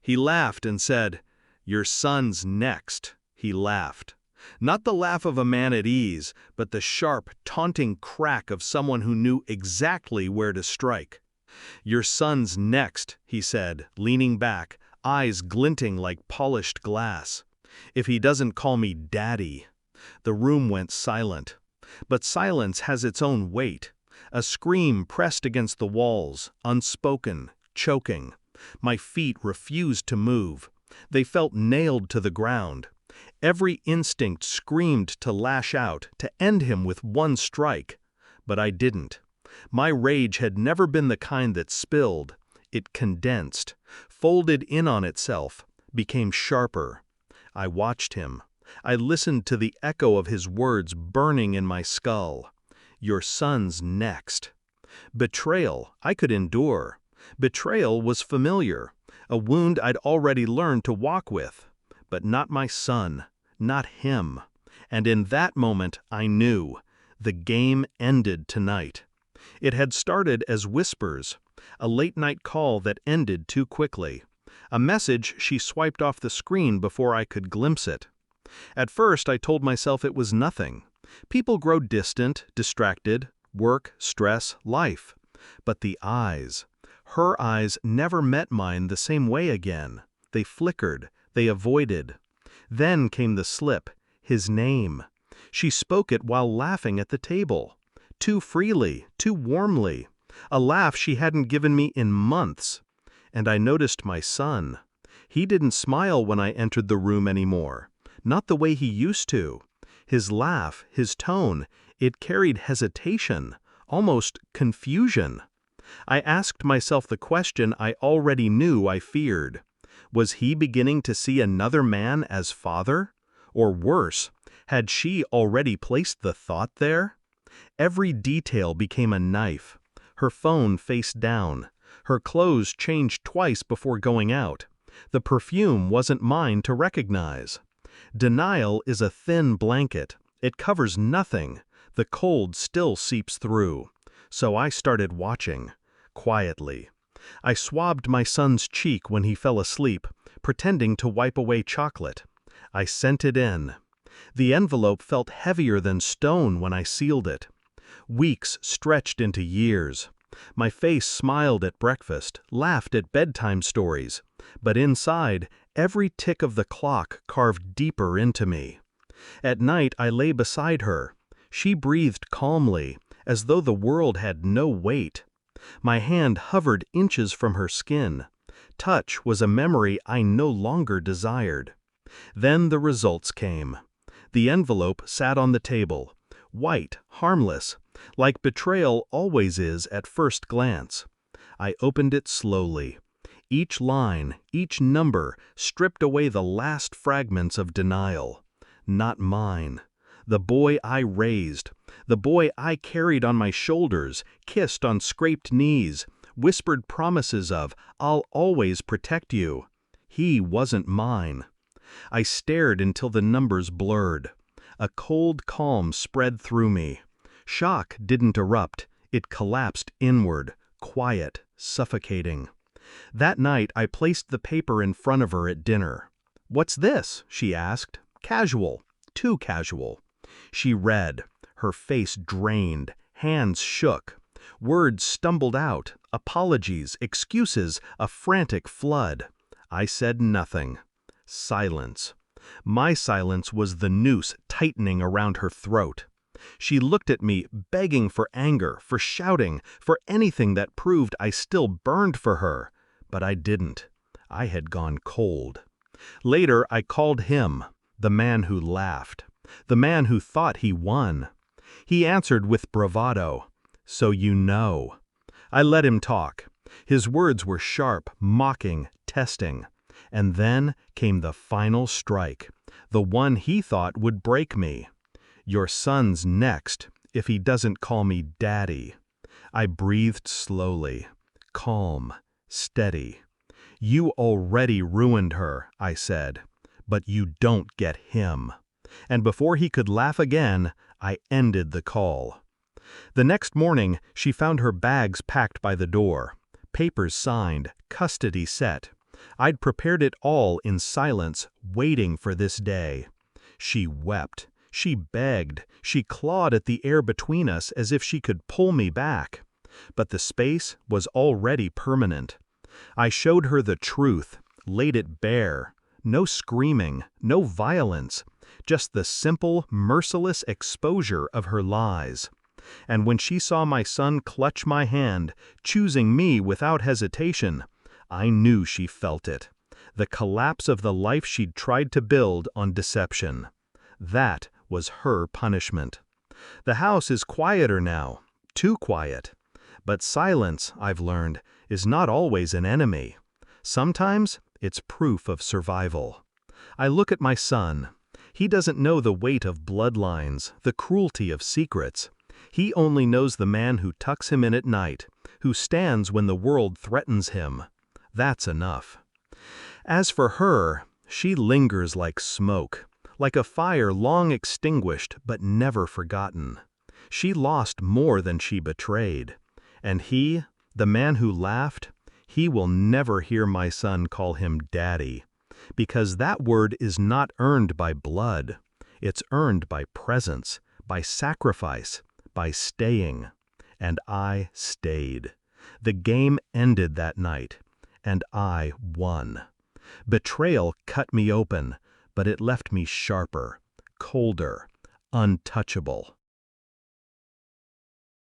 He laughed and said, "Your son's next." He laughed. Not the laugh of a man at ease, but the sharp, taunting crack of someone who knew exactly where to strike. "Your son's next," he said, leaning back, eyes glinting like polished glass. "If he doesn't call me Daddy." The room went silent. But silence has its own weight. A scream pressed against the walls, unspoken, choking. My feet refused to move. They felt nailed to the ground. Every instinct screamed to lash out, to end him with one strike. But I didn't. My rage had never been the kind that spilled. It condensed, folded in on itself, became sharper. I watched him. I listened to the echo of his words burning in my skull. "Your son's next." Betrayal I could endure. Betrayal was familiar, a wound I'd already learned to walk with. But not my son, not him. And in that moment I knew. The game ended tonight. It had started as whispers, a late-night call that ended too quickly. A message she swiped off the screen before I could glimpse it. At first I told myself it was nothing. People grow distant, distracted, work, stress, life. But the eyes. Her eyes never met mine the same way again. They flickered, they avoided. Then came the slip, his name. She spoke it while laughing at the table. Too freely, too warmly. A laugh she hadn't given me in months. And I noticed my son. He didn't smile when I entered the room anymore. Not the way he used to. His laugh, his tone, it carried hesitation, almost confusion. I asked myself the question I already knew I feared. Was he beginning to see another man as father? Or worse, had she already placed the thought there? Every detail became a knife. Her phone face down. Her clothes changed twice before going out. The perfume wasn't mine to recognize. Denial is a thin blanket. It covers nothing. The cold still seeps through. So I started watching, quietly. I swabbed my son's cheek when he fell asleep, pretending to wipe away chocolate. I sent it in. The envelope felt heavier than stone when I sealed it. Weeks stretched into years. My face smiled at breakfast, laughed at bedtime stories. But inside, every tick of the clock carved deeper into me. At night I lay beside her. She breathed calmly, as though the world had no weight. My hand hovered inches from her skin. Touch was a memory I no longer desired. Then the results came. The envelope sat on the table, white, harmless, like betrayal always is at first glance. I opened it slowly. Each line, each number stripped away the last fragments of denial. Not mine. The boy I raised, the boy I carried on my shoulders, kissed on scraped knees, whispered promises of, "I'll always protect you." He wasn't mine. I stared until the numbers blurred. A cold calm spread through me. Shock didn't erupt, it collapsed inward, quiet, suffocating. That night I placed the paper in front of her at dinner. "What's this?" she asked. Casual, too casual. She read, her face drained, hands shook. Words stumbled out, apologies, excuses, a frantic flood. I said nothing. Silence. My silence was the noose tightening around her throat. She looked at me, begging for anger, for shouting, for anything that proved I still burned for her. But I didn't. I had gone cold. Later I called him, the man who laughed, the man who thought he won. He answered with bravado, "So you know." I let him talk. His words were sharp, mocking, testing. And then came the final strike, the one he thought would break me. "Your son's next, if he doesn't call me Daddy." I breathed slowly, calm, steady. "You already ruined her," I said, "but you don't get him." And before he could laugh again, I ended the call. The next morning, she found her bags packed by the door, papers signed, custody set. I'd prepared it all in silence, waiting for this day. She wept, she begged, she clawed at the air between us as if she could pull me back. But the space was already permanent. I showed her the truth, laid it bare. No screaming, no violence, just the simple, merciless exposure of her lies. And when she saw my son clutch my hand, choosing me without hesitation, I knew she felt it. The collapse of the life she'd tried to build on deception. That was her punishment. The house is quieter now, too quiet. But silence, I've learned, is not always an enemy. Sometimes it's proof of survival. I look at my son. He doesn't know the weight of bloodlines, the cruelty of secrets. He only knows the man who tucks him in at night, who stands when the world threatens him. That's enough. As for her, she lingers like smoke, like a fire long extinguished but never forgotten. She lost more than she betrayed. And he, the man who laughed, he will never hear my son call him daddy, because that word is not earned by blood. It's earned by presence, by sacrifice, by staying. And I stayed. The game ended that night, and I won. Betrayal cut me open, but it left me sharper, colder, untouchable.